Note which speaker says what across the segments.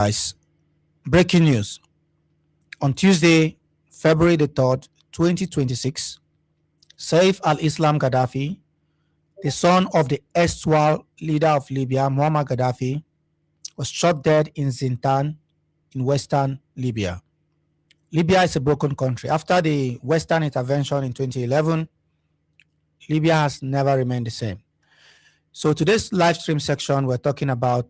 Speaker 1: Guys, breaking news. On Tuesday, February the 3rd, 2026, Saif al-Islam Gaddafi, the son of the erstwhile leader of Libya, Muammar Gaddafi, was shot dead in Zintan in western Libya. Libya is a broken country. After the Western intervention in 2011, Libya has never remained the same. So today's live stream section, we're talking about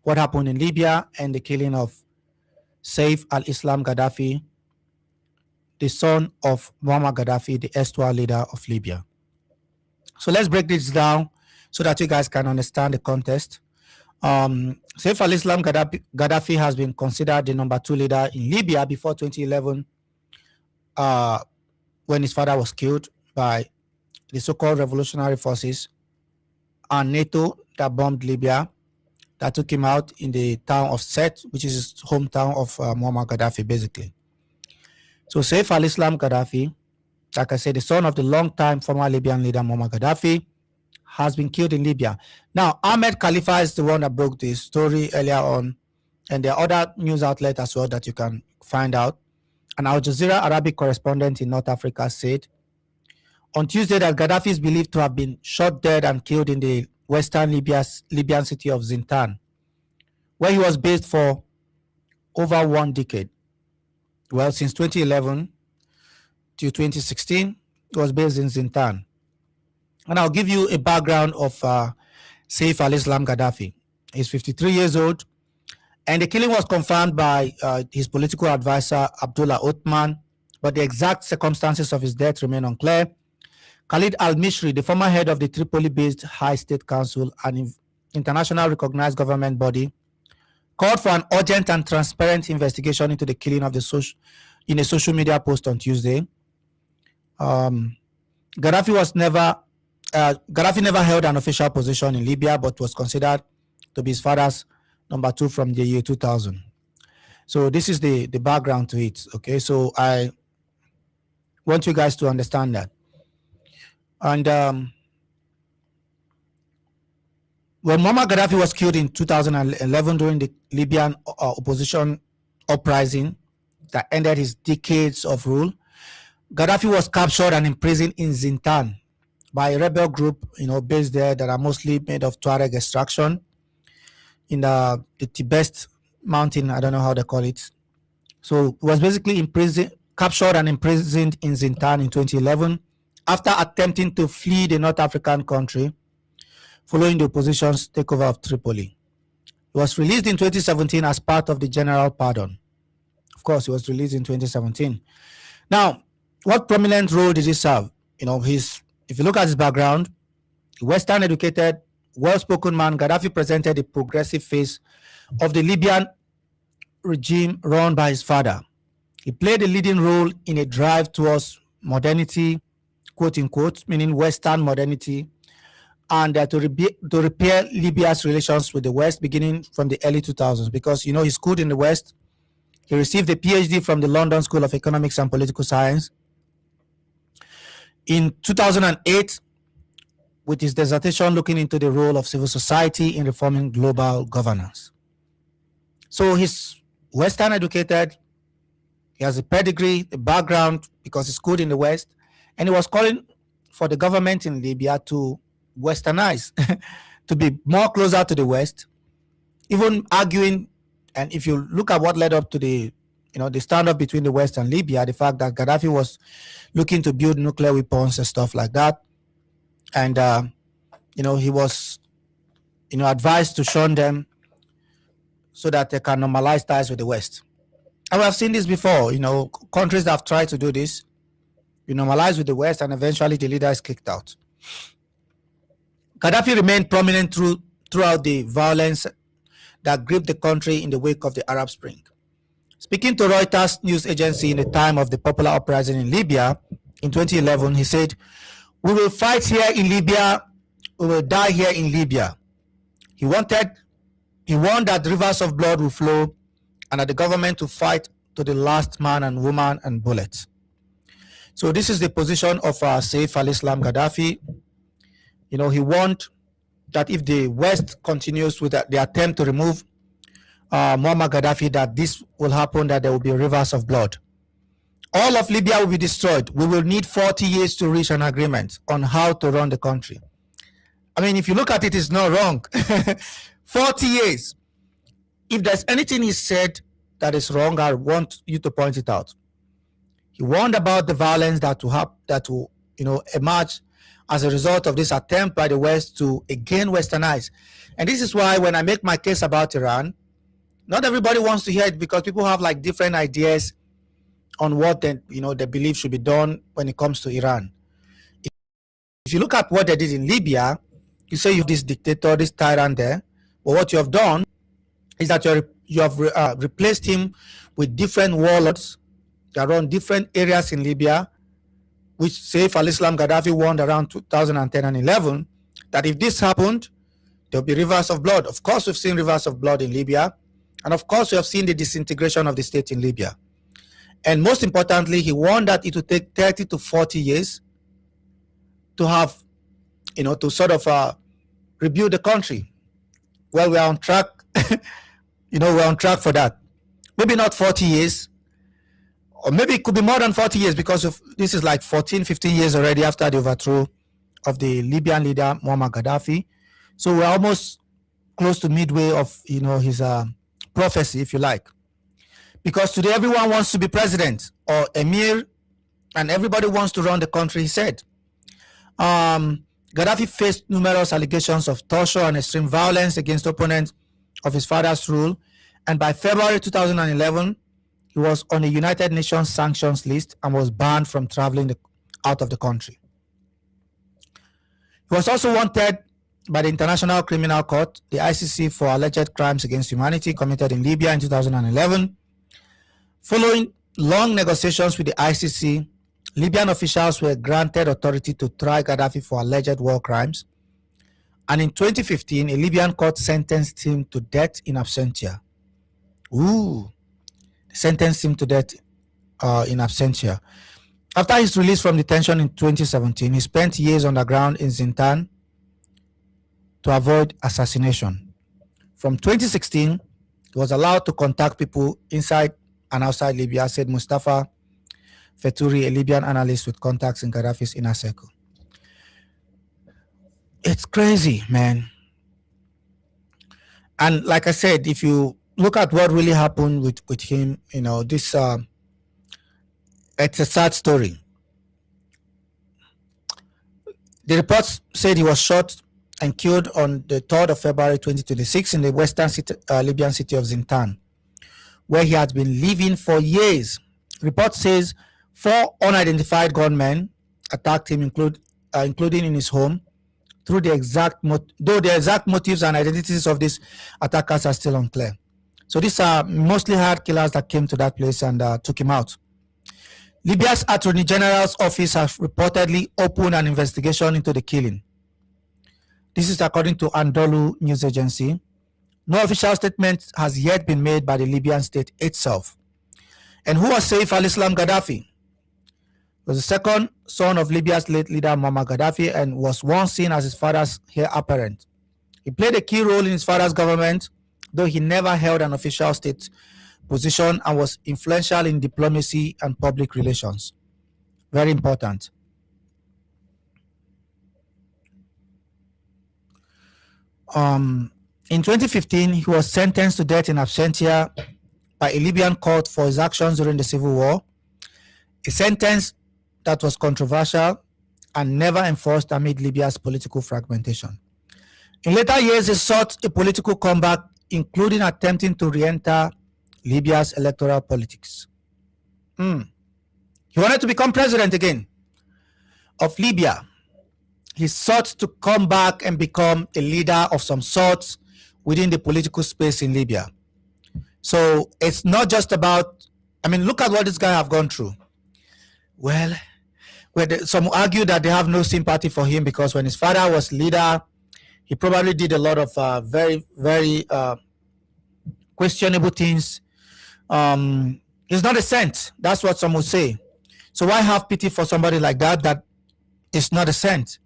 Speaker 1: what happened in Libya and the killing of Saif al-Islam Gaddafi, the son of Muammar Gaddafi, the erstwhile leader of Libya. So let's break this down so that you guys can understand the context. Saif al-Islam Gaddafi has been considered the number 2 leader in Libya before 2011, when his father was killed by the so-called revolutionary forces and NATO that bombed Libya, that took him out in the town of Set, which is his hometown of Muammar Gaddafi, basically. So Saif al-Islam Gaddafi, like I said, the son of the long-time former Libyan leader Muammar Gaddafi, has been killed in Libya. Now, Ahmed Khalifa is the one that broke this story earlier on, and there are other news outlets as well that you can find out. An Al Jazeera Arabic correspondent in North Africa said on Tuesday that Gaddafi is believed to have been shot dead and killed in the western Libyan city of Zintan, where he was based for over 1 decade. Well, since 2011 to 2016, he was based in Zintan. And I'll give you a background of Saif al-Islam Gaddafi. He's 53 years old, and the killing was confirmed by his political advisor, Abdullah Othman, but the exact circumstances of his death remain unclear. Khalid al-Mishri, the former head of the Tripoli-based High State Council, an international recognized government body, called for an urgent and transparent investigation into the killing of in a social media post on Tuesday. Gaddafi never held an official position in Libya, but was considered to be his father's number 2 from the year 2000. So this is the background to it. Okay, so I want you guys to understand that. And when Muammar Gaddafi was killed in 2011 during the Libyan opposition uprising that ended his decades of rule, Gaddafi was captured and imprisoned in Zintan by a rebel group, based there, that are mostly made of Tuareg extraction in the Tibet mountain. I don't know how they call it. So he was basically captured and imprisoned in Zintan in 2011 after attempting to flee the North African country following the opposition's takeover of Tripoli. He was released in 2017 as part of the general pardon. Of course, he was released in 2017. Now, what prominent role did he serve? If you look at his background, Western educated, well-spoken man, Gaddafi presented the progressive face of the Libyan regime run by his father. He played a leading role in a drive towards modernity, quote unquote, meaning Western modernity, and to repair Libya's relations with the West beginning from the early 2000s, because he schooled in the West. He received a PhD from the London School of Economics and Political Science. In 2008, with his dissertation looking into the role of civil society in reforming global governance. So he's Western educated, he has a pedigree, a background, because he schooled in the West, and he was calling for the government in Libya to Westernize, to be more closer to the West, even arguing, and if you look at what led up to the standoff between the West and Libya, the fact that Gaddafi was looking to build nuclear weapons and stuff like that. And, he was, advised to shun them so that they can normalize ties with the West. And we have seen this before, countries that have tried to do this, you normalize with the West and eventually the leader is kicked out. Gaddafi remained prominent throughout the violence that gripped the country in the wake of the Arab Spring. Speaking to Reuters news agency in the time of the popular uprising in Libya in 2011, he said, "We will fight here in Libya, we will die here in Libya." He warned that rivers of blood will flow and that the government will fight to the last man and woman and bullet. So this is the position of Saif al-Islam Gaddafi. He warned that if the West continues with the attempt to remove Muammar Gaddafi that this will happen, that there will be rivers of blood. All of Libya will be destroyed. We will need 40 years to reach an agreement on how to run the country. I mean, if you look at it, it's not wrong. 40 years. If there's anything he said that is wrong, I want you to point it out. He warned about the violence that will emerge as a result of this attempt by the West to again westernize. And this is why when I make my case about Iran, not everybody wants to hear it, because people have like different ideas on what they believe should be done when it comes to Iran. If you look at what they did in Libya, you say you have this dictator, this tyrant there, but what you have done is that you have replaced him with different warlords that run different areas in Libya, which Saif al-Islam Gaddafi warned around 2010 and 11, that if this happened, there'll be rivers of blood. Of course, we've seen rivers of blood in Libya, and of course, we have seen the disintegration of the state in Libya. And most importantly, he warned that it would take 30 to 40 years to have, to sort of rebuild the country. Well, we're on track. We're on track for that. Maybe not 40 years, or maybe it could be more than 40 years, because this is like 14, 15 years already after the overthrow of the Libyan leader, Muammar Gaddafi. So we're almost close to midway of, his prophecy, if you like. Because today everyone wants to be president or emir, and everybody wants to run the country, he said. Gaddafi faced numerous allegations of torture and extreme violence against opponents of his father's rule, and by February 2011, he was on a United Nations sanctions list and was banned from traveling out of the country. He was also wanted by the International Criminal Court, the ICC, for alleged crimes against humanity committed in Libya in 2011. Following long negotiations with the ICC, Libyan officials were granted authority to try Gaddafi for alleged war crimes. And in 2015, a Libyan court sentenced him to death in absentia. Sentenced him to death in absentia. After his release from detention in 2017, he spent years underground in Zintan to avoid assassination. From 2016, he was allowed to contact people inside and outside Libya, said Mustafa Feturi, a Libyan analyst with contacts in Gaddafi's inner circle. It's crazy, man. And like I said, if you look at what really happened with him, this it's a sad story. The reports said he was shot and killed on the 3rd of February 2026 in the western Libyan city of Zintan, where he had been living for years. Report says 4 unidentified gunmen attacked him, including in his home. Though the exact motives and identities of these attackers are still unclear. So these are mostly hired killers that came to that place and took him out. Libya's Attorney General's office has reportedly opened an investigation into the killing. This is according to Anadolu news agency. No official statement has yet been made by the Libyan state itself. And who was Saif al-Islam Gaddafi? He was the second son of Libya's late leader Muammar Gaddafi and was once seen as his father's heir apparent. He played a key role in his father's government, though he never held an official state position, and was influential in diplomacy and public relations. Very important. In 2015, he was sentenced to death in absentia by a Libyan court for his actions during the civil war, a sentence that was controversial and never enforced amid Libya's political fragmentation. In later years, he sought a political comeback, including attempting to re-enter Libya's electoral politics. He wanted to become president again of Libya. He sought to come back and become a leader of some sort within the political space in Libya. So it's not just about, look at what this guy have gone through. Well, some argue that they have no sympathy for him because when his father was leader, he probably did a lot of very, very questionable things. He's not a saint. That's what some would say. So why have pity for somebody like that is not a saint?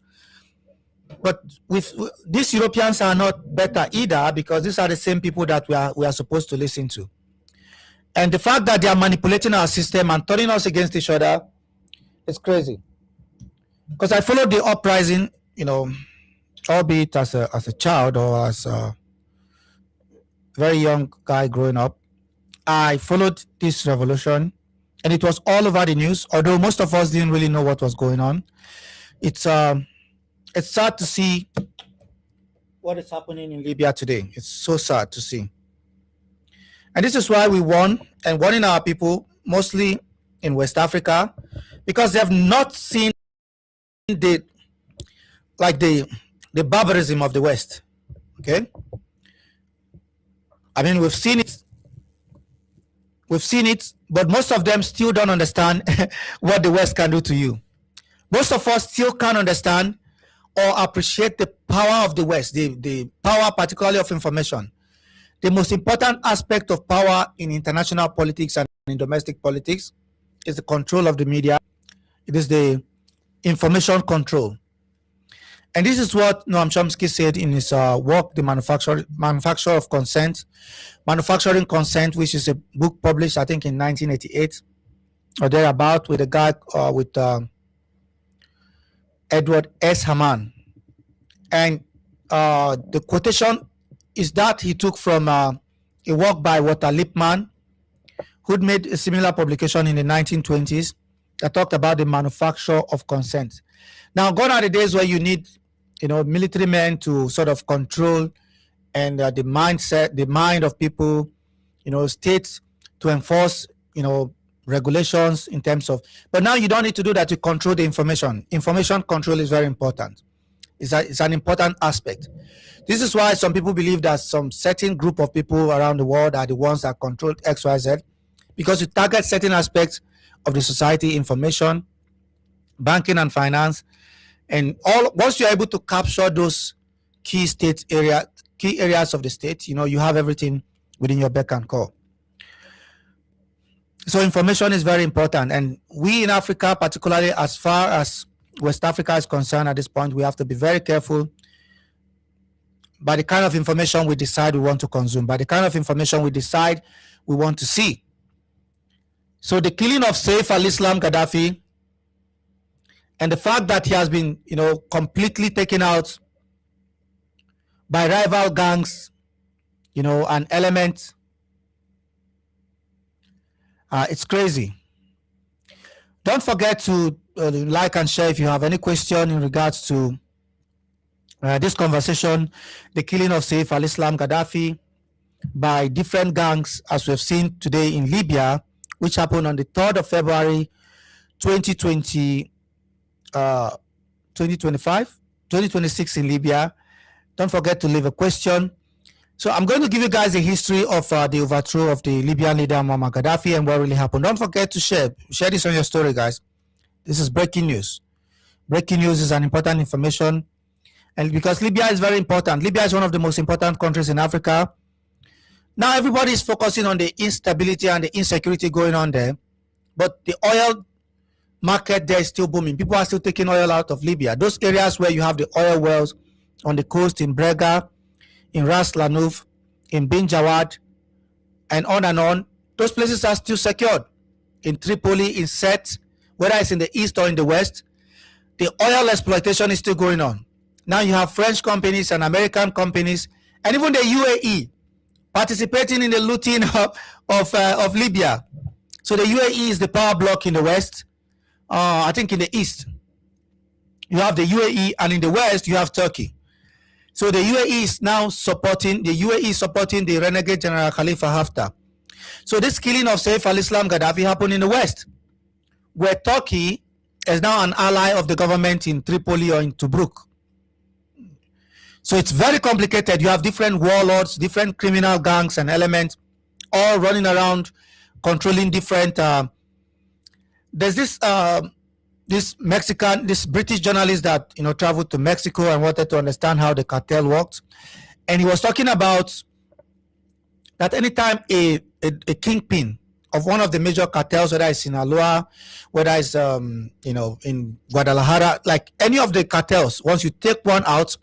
Speaker 1: But with these Europeans are not better either, because these are the same people that we are supposed to listen to. And the fact that they are manipulating our system and turning us against each other is crazy. Because I followed the uprising, albeit as a child or as a very young guy growing up. I followed this revolution, and it was all over the news. Although most of us didn't really know what was going on, it's sad to see what is happening in Libya today. It's so sad to see, and this is why we won and warning our people, mostly in West Africa, because they have not seen the the barbarism of the West. Okay, I mean, we've seen it, but most of them still don't understand what the West can do to you. Most of us still can't understand or appreciate the power of the West, the power particularly of information. The most important aspect of power in international politics and in domestic politics is the control of the media. It is the information control. And this is what Noam Chomsky said in his work, The Manufacture of Consent, Manufacturing Consent, which is a book published, I think, in 1988 or thereabout, with a guy with Edward S. Haman. And the quotation is that he took from a work by Walter Lippmann, who'd made a similar publication in the 1920s that talked about the manufacture of consent. Now, gone are the days where you need, military men to sort of control and the mind of people, states to enforce, regulations in terms of. But now you don't need to do that to control the information. Information control is very important. It's an important aspect. This is why some people believe that some certain group of people around the world are the ones that control X, Y, Z, because you target certain aspects of the society, information, banking and finance, and once you're able to capture those key areas of the state, you have everything within your beck and call. So information is very important, and we in Africa, particularly as far as West Africa is concerned at this point, we have to be very careful by the kind of information we decide we want to consume, by the kind of information we decide we want to see. So the killing of Saif al-Islam Gaddafi and the fact that he has been, completely taken out by rival gangs, and elements, it's crazy. Don't forget to like and share if you have any question in regards to this conversation, the killing of Saif al-Islam Gaddafi by different gangs, as we've seen today in Libya, which happened on the 3rd of February 2025, 2026 in Libya. Don't forget to leave a question. So I'm going to give you guys a history of the overthrow of the Libyan leader Muammar Gaddafi and what really happened. Don't forget to share this on your story, guys. This is breaking news. Breaking news is an important information, and because Libya is very important. Libya is one of the most important countries in Africa. Now everybody is focusing on the instability and the insecurity going on there, but the oil market there is still booming. People are still taking oil out of Libya. Those areas where you have the oil wells on the coast in Brega, in Ras Lanuf, in Bin Jawad, and on, those places are still secured. In Tripoli, in Set, whether it's in the east or in the west, the oil exploitation is still going on. Now you have French companies and American companies, and even the UAE participating in the looting of Libya. So the UAE is the power block in the west. I think in the east you have the UAE, and in the west you have Turkey. So the UAE is now supporting the renegade General Khalifa Haftar. So this killing of Saif al-Islam Gaddafi happened in the west, where Turkey is now an ally of the government in Tripoli or in Tobruk. So it's very complicated. You have different warlords, different criminal gangs and elements, all running around controlling different. There's this British journalist that traveled to Mexico and wanted to understand how the cartel worked, and he was talking about that anytime a kingpin of one of the major cartels, whether it's in Aloha, whether it's in Guadalajara, like any of the cartels, once you take one out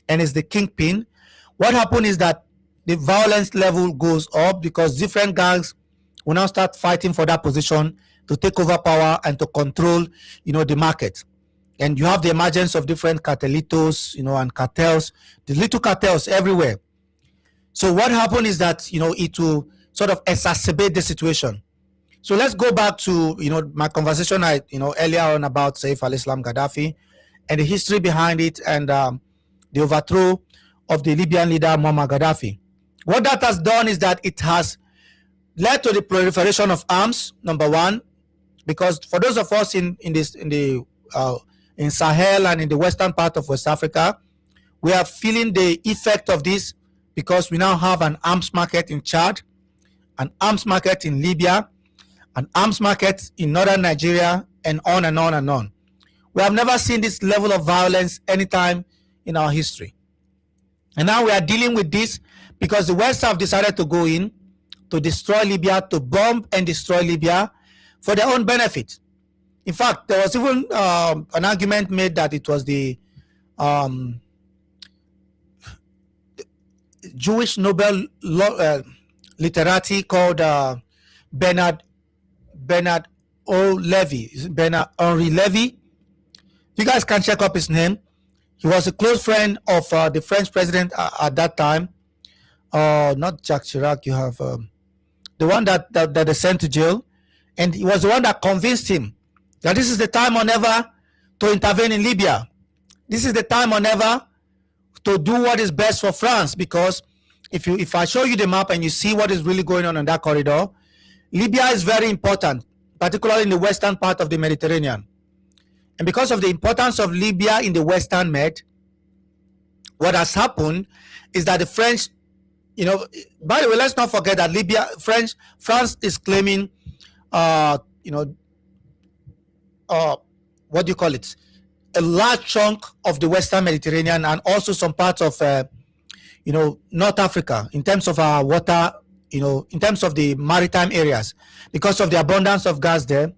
Speaker 1: and it's the kingpin, what happens is that the violence level goes up because different gangs will now start fighting for that position to take over power and to control, the market. And you have the emergence of different cartelitos, and cartels, the little cartels everywhere. So what happened is that, it will sort of exacerbate the situation. So let's go back to, my conversation earlier on about Saif al-Islam Gaddafi and the history behind it, and the overthrow of the Libyan leader Muammar Gaddafi. What that has done is that it has led to the proliferation of arms, number one, because for those of us in Sahel and in the western part of West Africa, we are feeling the effect of this because we now have an arms market in Chad, an arms market in Libya, an arms market in northern Nigeria, and on and on and on. We have never seen this level of violence anytime in our history. And now we are dealing with this because the West have decided to go in to destroy Libya, to bomb and destroy Libya for their own benefit. In fact, there was even an argument made that it was the Jewish Nobel literati called Bernard Henri Levy. You guys can check up his name. He was a close friend of the French president at that time. Not Jacques Chirac. You have the one that they sent to jail, and he was the one that convinced him that this is the time or never to intervene in Libya. This is the time or never to do what is best for France, because if I show you the map and you see what is really going on in that corridor, Libya is very important, particularly in the western part of the Mediterranean. And because of the importance of Libya in the Western Med, what has happened is that the French, by the way, let's not forget that France is claiming, what do you call it? A large chunk of the Western Mediterranean and also some parts of, North Africa in terms of our water, in terms of the maritime areas, because of the abundance of gas there.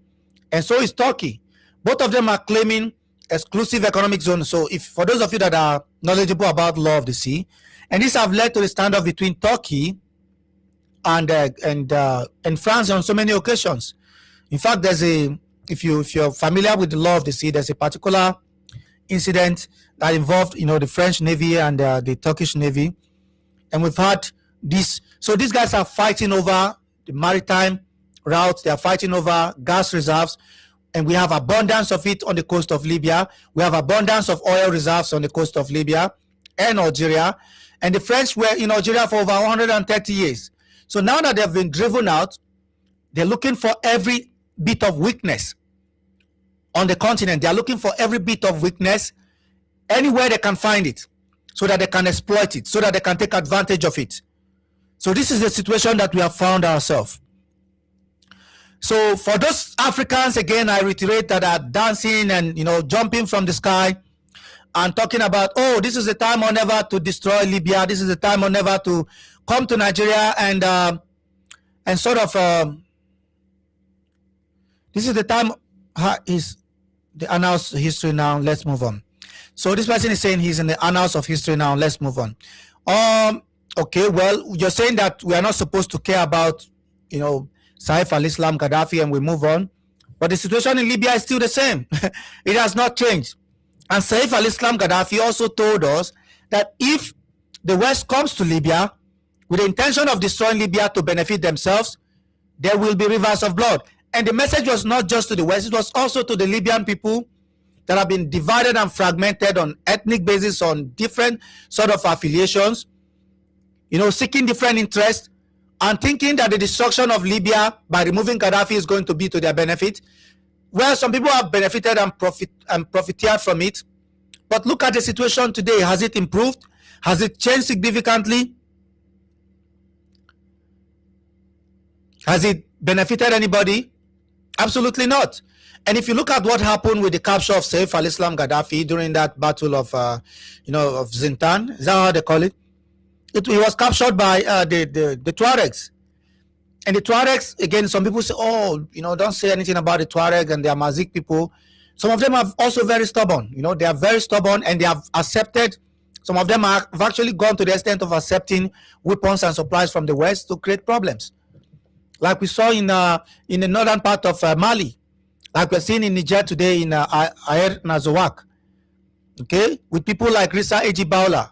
Speaker 1: And so is Turkey. Both of them are claiming exclusive economic zone. So if for those of you that are knowledgeable about law of the sea, and this have led to the standoff between Turkey and France on so many occasions. In fact, if you're familiar with the law of the sea, there's a particular incident that involved the French Navy and the Turkish Navy, and we've had this. So these guys are fighting over the maritime routes. They are fighting over gas reserves. And we have abundance of it on the coast of Libya. We have abundance of oil reserves on the coast of Libya and Algeria. And the French were in Algeria for over 130 years. So now that they've been driven out, they're looking for every bit of weakness on the continent. They're looking for every bit of weakness anywhere they can find it, so that they can exploit it, so that they can take advantage of it. So this is the situation that we have found ourselves. So for those Africans, again, I reiterate, that are dancing and jumping from the sky and talking about, oh, this is the time or never to destroy Libya. This is the time or never to come to Nigeria and sort of this is the time. Is the annals history now? Let's move on. So this person is saying he's in the annals of history now. Let's move on. Okay, well, you're saying that we are not supposed to care about Saif al-Islam Gaddafi and we move on. But the situation in Libya is still the same. It has not changed. And Saif al-Islam Gaddafi also told us that if the West comes to Libya with the intention of destroying Libya to benefit themselves, there will be rivers of blood. And the message was not just to the West, it was also to the Libyan people that have been divided and fragmented on ethnic basis, on different sort of affiliations, seeking different interests, and thinking that the destruction of Libya by removing Gaddafi is going to be to their benefit. Well, some people have benefited and profited from it. But look at the situation today. Has it improved? Has it changed significantly? Has it benefited anybody? Absolutely not. And if you look at what happened with the capture of Saif al-Islam Gaddafi during that battle of, of Zintan, is that how they call it? He was captured by the Tuaregs. And the Tuaregs, again, some people say, oh, don't say anything about the Tuareg and the Amazigh people. Some of them are also very stubborn. They are very stubborn, and they have accepted. Some of them have actually gone to the extent of accepting weapons and supplies from the West to create problems, like we saw in the northern part of Mali, like we're seeing in Niger today in Aer Nazowak. Okay, with people like Rissa Ejibaola.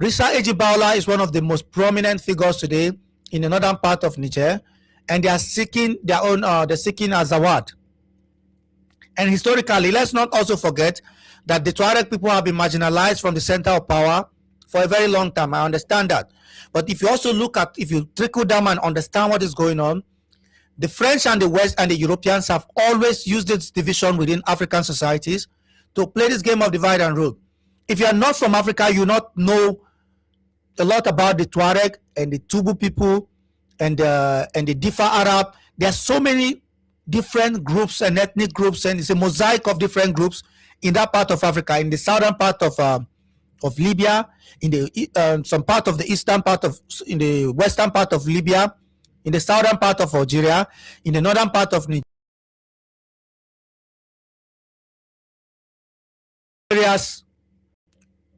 Speaker 1: Rissa Ejibaola is one of the most prominent figures today in the northern part of Niger, and they are seeking their own. They're seeking Azawad. And historically, let's not also forget that the Tuareg people have been marginalized from the center of power for a very long time. I understand that. But if you also if you trickle down and understand what is going on, the French and the West and the Europeans have always used this division within African societies to play this game of divide and rule. If you are not from Africa, you not know a lot about the Tuareg and the Tubu people and the Difa Arab. There are so many different groups and ethnic groups, and it's a mosaic of different groups in that part of Africa, in the southern part of Libya, in the some part of the eastern part in the western part of Libya, in the southern part of Algeria, in the northern part of Nigeria. Areas.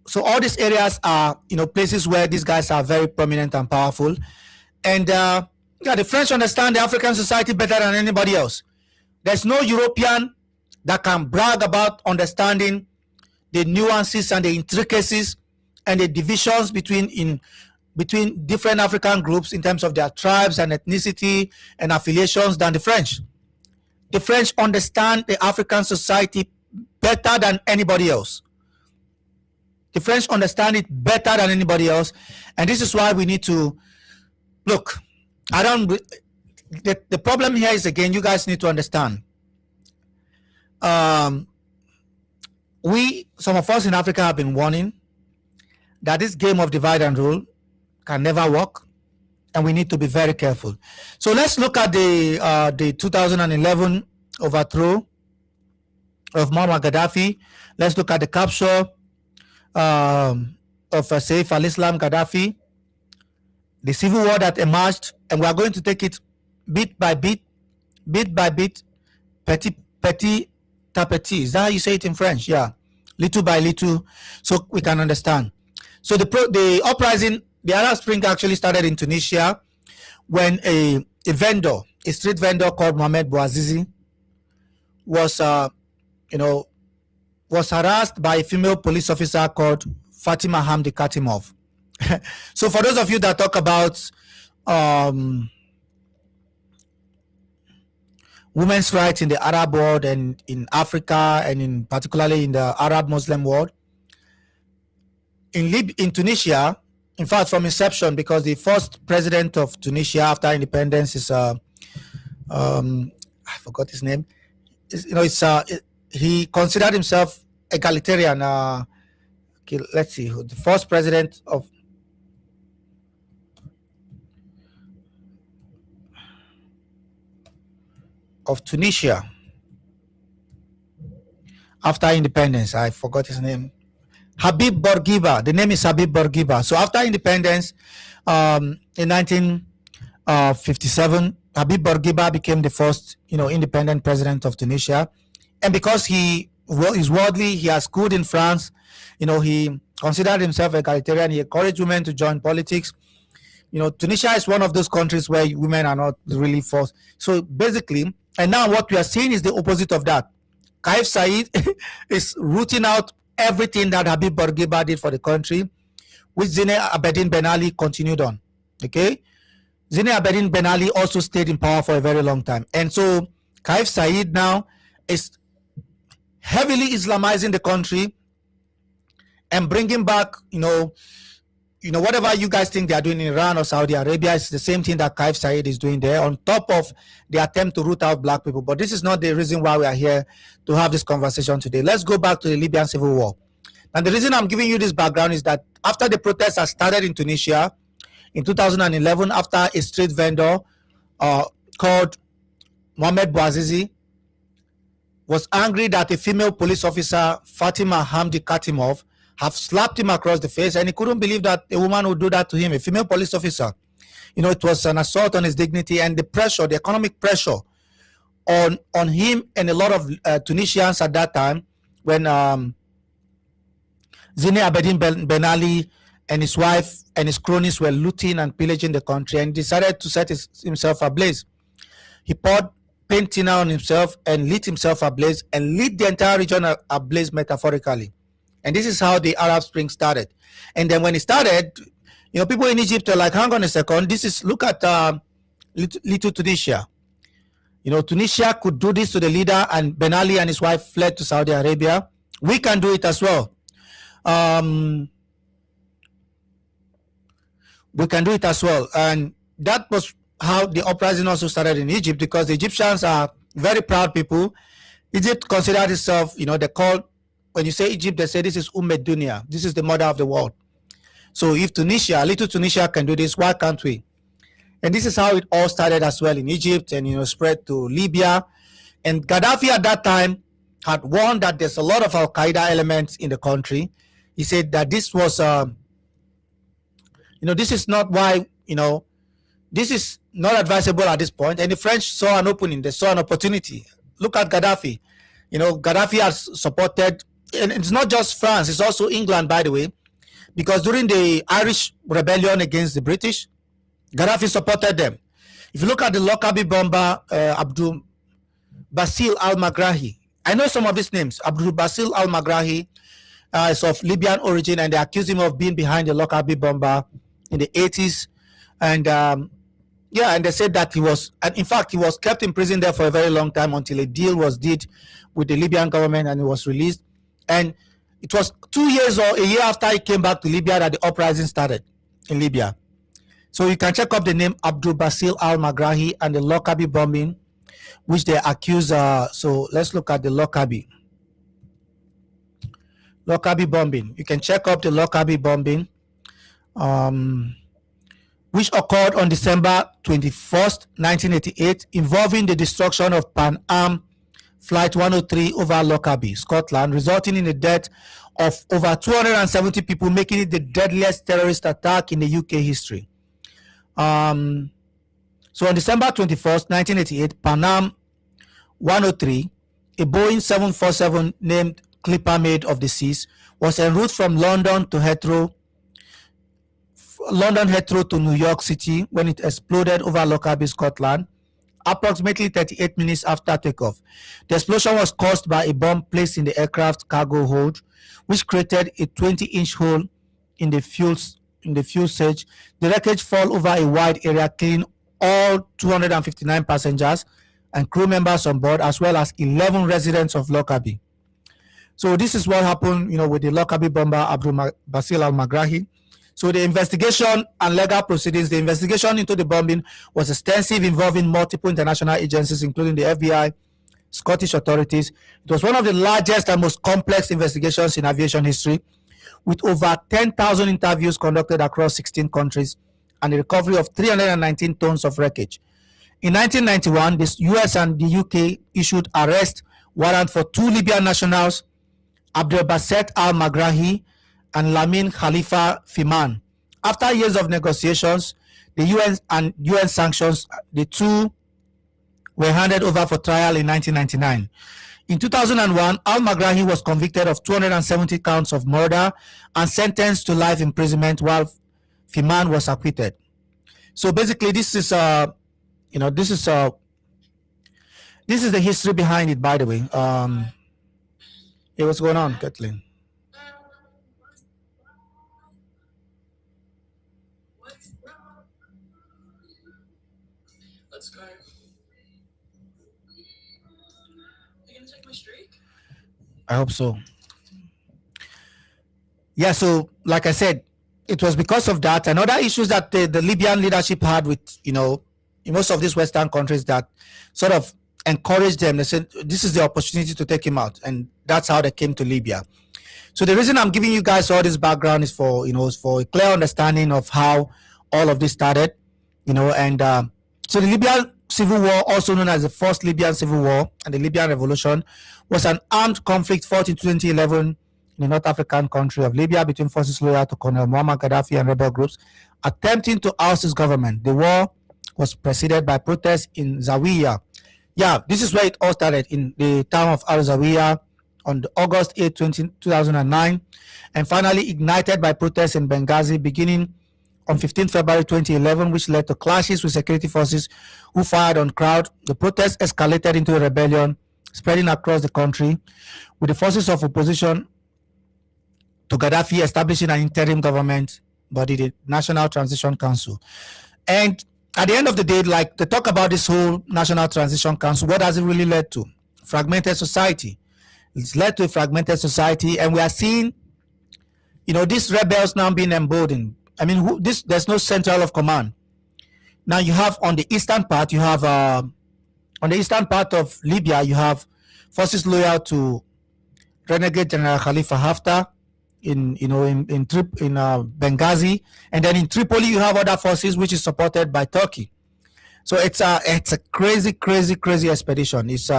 Speaker 1: So all these areas are places where these guys are very prominent and powerful, and the French understand the African society better than anybody else. There's no European that can brag about understanding the nuances and the intricacies and the divisions between different African groups in terms of their tribes and ethnicity and affiliations than the French. The French understand the African society better than anybody else. The French understand it better than anybody else, and this is why we need to look. The problem here is, again, you guys need to understand. Some of us in Africa have been warning that this game of divide and rule can never work, and we need to be very careful. So let's look at the 2011 overthrow of Muammar Gaddafi. Let's look at the capture of Saif al-Islam Gaddafi, the civil war that emerged, and we are going to take it bit by bit, petit tapeti. Is that how you say it in French? Yeah, little by little, so we can understand. So the uprising, the Arab Spring, actually started in Tunisia when a street vendor called Mohamed Bouazizi was harassed by a female police officer called Fatima Hamdi Katimov. So for those of you that talk about women's rights in the Arab world and in Africa, and particularly in the Arab Muslim world, in Tunisia, in fact, from inception, because the first president of Tunisia after independence is I forgot his name. He considered himself egalitarian. Okay, let's see, the first president of Tunisia after independence. I forgot his name. Habib Bourguiba. The name is Habib Bourguiba. So after independence, in 1957, Habib Bourguiba became the first, independent president of Tunisia. And because he is worldly, he has schooled in France. He considered himself egalitarian. He encouraged women to join politics. Tunisia is one of those countries where women are not really forced. So basically, and now what we are seeing is the opposite of that. Kaif Said is rooting out everything that Habib Bourguiba did for the country, which Zine Abedin Ben Ali continued on. Okay, Zine Abedin Ben Ali also stayed in power for a very long time, and so Kaif Said now is heavily Islamizing the country and bringing back, whatever you guys think they are doing in Iran or Saudi Arabia. It's the same thing that Kaif Said is doing there, on top of the attempt to root out black people. But this is not the reason why we are here to have this conversation today. Let's go back to the Libyan civil war. And the reason I'm giving you this background is that after the protests had started in Tunisia in 2011, after a street vendor called Mohamed Bouazizi was angry that a female police officer, Fatima Hamdi Katimov, have slapped him across the face, and he couldn't believe that a woman would do that to him, a female police officer. It was an assault on his dignity, and the pressure, the economic pressure on him and a lot of Tunisians at that time, when Zine Abedin Ben Ali and his wife and his cronies were looting and pillaging the country, and decided to set himself ablaze. He poured paint on himself and lit himself ablaze and lit the entire region ablaze metaphorically. And this is how the Arab Spring started. And then when it started, people in Egypt are like, hang on a second, look at little Tunisia. Tunisia could do this to the leader, and Ben Ali and his wife fled to Saudi Arabia. We can do it as well. We can do it as well. And that was how the uprising also started in Egypt, because the Egyptians are very proud people. Egypt considered itself, they call, when you say Egypt, they say this is Dunya, this is the mother of the world. So if Tunisia, little Tunisia can do this, why can't we? And this is how it all started as well in Egypt, and spread to Libya. And Gaddafi at that time had warned that there's a lot of Al-Qaeda elements in the country. He said that this was, this is not why, this is not advisable at this point. And the French saw an opening, they saw an opportunity. Look at Gaddafi. Gaddafi has supported, and it's not just France, it's also England, by the way, because during the Irish rebellion against the British, Gaddafi supported them. If you look at the Lockerbie bomber, Abdul Basil al-Magrahi, I know some of these names. Abdul Basil al-Magrahi is of Libyan origin, and they accuse him of being behind the Lockerbie bomber in the 80s. And and they said that he was, and in fact, he was kept in prison there for a very long time until a deal was did with the Libyan government, and he was released. And it was 2 years or a year after he came back to Libya that the uprising started in Libya. So you can check up the name Abdul Basil al-Magrahi and the Lockerbie bombing, which they accuse. So let's look at the Lockerbie bombing. You can check up the Lockerbie bombing, which occurred on December 21st, 1988, involving the destruction of Pan Am Flight 103 over Lockerbie, Scotland, resulting in the death of over 270 people, making it the deadliest terrorist attack in the UK history. So on December 21st, 1988, Pan Am 103, a Boeing 747 named Clipper made of the seas, was en route from London Heathrow to New York City when it exploded over Lockerbie, Scotland, approximately 38 minutes after takeoff. The explosion was caused by a bomb placed in the aircraft cargo hold, which created a 20-inch hole in the fuel sage. The wreckage fell over a wide area, killing all 259 passengers and crew members on board, as well as 11 residents of Lockerbie. So this is what happened, with the Lockerbie bomber Abdul Basil al-Magrahi. So the investigation and legal proceedings, the investigation into the bombing was extensive, involving multiple international agencies, including the FBI, Scottish authorities. It was one of the largest and most complex investigations in aviation history, with over 10,000 interviews conducted across 16 countries and the recovery of 319 tons of wreckage. In 1991, the US and the UK issued arrest warrant for 2 Libyan nationals, Abdel Basset al-Magrahi and Lamin Khalifa Fiman. After years of negotiations, the UN sanctions, the two were handed over for trial in 1999. In 2001, al-Magrahi was convicted of 270 counts of murder and sentenced to life imprisonment, while Fiman was acquitted. So basically, this is the history behind it. By the way, hey, what's going on, Kathleen? Let's go. I hope so. Yeah, so like I said, it was because of that and other issues that the Libyan leadership had with, in most of these Western countries that sort of encouraged them. They said, this is the opportunity to take him out. And that's how they came to Libya. So the reason I'm giving you guys all this background is for, for a clear understanding of how all of this started, and so the Libyan Civil War, also known as the First Libyan Civil War and the Libyan Revolution, was an armed conflict fought in 2011 in the North African country of Libya between forces loyal to Colonel Muammar Gaddafi and rebel groups attempting to oust his government. The war was preceded by protests in Zawiya. Yeah, this is where it all started, in the town of Al Zawiya on August 8, 2009, and finally ignited by protests in Benghazi beginning on 15 February 2011, which led to clashes with security forces who fired on crowd. The protests escalated into a rebellion, spreading across the country, with the forces of opposition to Gaddafi establishing an interim government body, the National Transition Council. And at the end of the day, like, they talk about this whole National Transition Council, what has it really led to? Fragmented society. It's led to a fragmented society, and we are seeing, these rebels now being emboldened. I mean, there's no central of command. Now you have on the eastern part, on the eastern part of Libya, you have forces loyal to renegade General Khalifa Haftar in Benghazi, and then in Tripoli you have other forces which is supported by Turkey. So it's a crazy expedition. This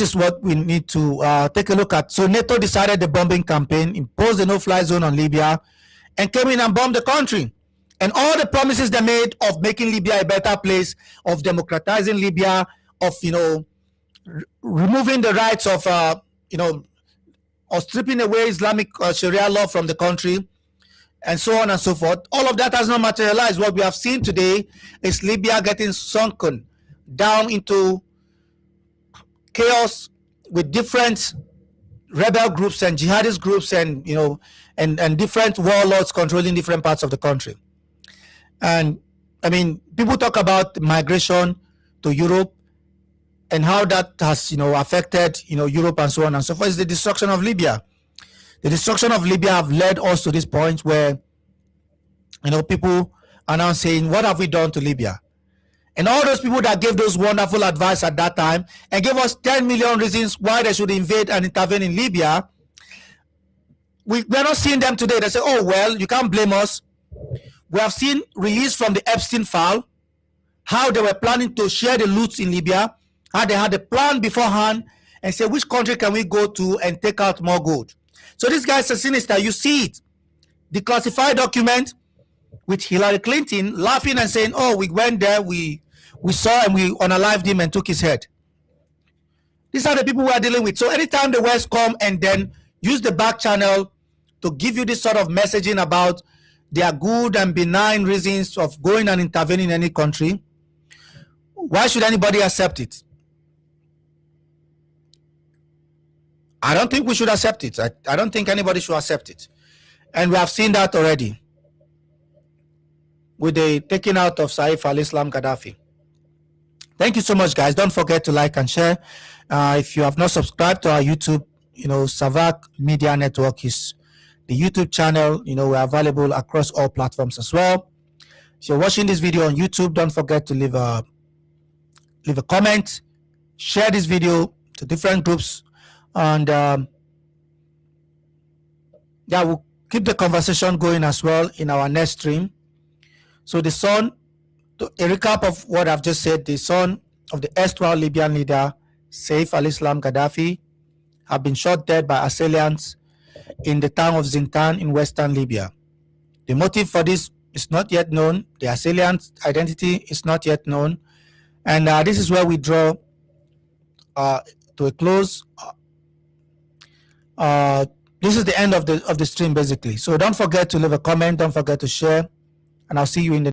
Speaker 1: is what we need to take a look at. So NATO decided the bombing campaign, imposed a no-fly zone on Libya, and came in and bombed the country. And all the promises they made of making Libya a better place, of democratizing Libya, of removing the rights of or stripping away Islamic Sharia law from the country, and so on and so forth. All of that has not materialized. What we have seen today is Libya getting sunken down into chaos with different rebel groups and jihadist groups and different warlords controlling different parts of the country. And I mean, people talk about migration to Europe and how that has affected Europe and so on and so forth. It's the destruction of Libya. The destruction of Libya have led us to this point where people are now saying, what have we done to Libya? And all those people that gave those wonderful advice at that time and gave us 10 million reasons why they should invade and intervene in Libya, we're not seeing them today. They say, oh, well, you can't blame us. We have seen release from the Epstein file, how they were planning to share the loot in Libya, how they had a plan beforehand and say, which country can we go to and take out more gold? So this guy is sinister. You see it. The classified document with Hillary Clinton laughing and saying, oh, we went there, we saw and we unalived him and took his head. These are the people we are dealing with. So anytime the West come and then use the back channel to give you this sort of messaging about their good and benign reasons of going and intervening in any country, why should anybody accept it? I don't think we should accept it. I don't think anybody should accept it. And we have seen that already with the taking out of Saif al-Islam Gaddafi. Thank you so much, guys. Don't forget to like and share. If you have not subscribed to our YouTube, Savak Media Network is the YouTube channel. We're available across all platforms as well. If you're watching this video on YouTube, don't forget to leave a comment, share this video to different groups, and we'll keep the conversation going as well in our next stream. So a recap of what I've just said, the son of the erstwhile Libyan leader Saif al-Islam Gaddafi have been shot dead by assailants in the town of Zintan in western Libya. The motive for this is not yet known. The assailant's identity is not yet known. And this is where we draw to a close. This is the end of the stream, basically. So don't forget to leave a comment. Don't forget to share. And I'll see you in the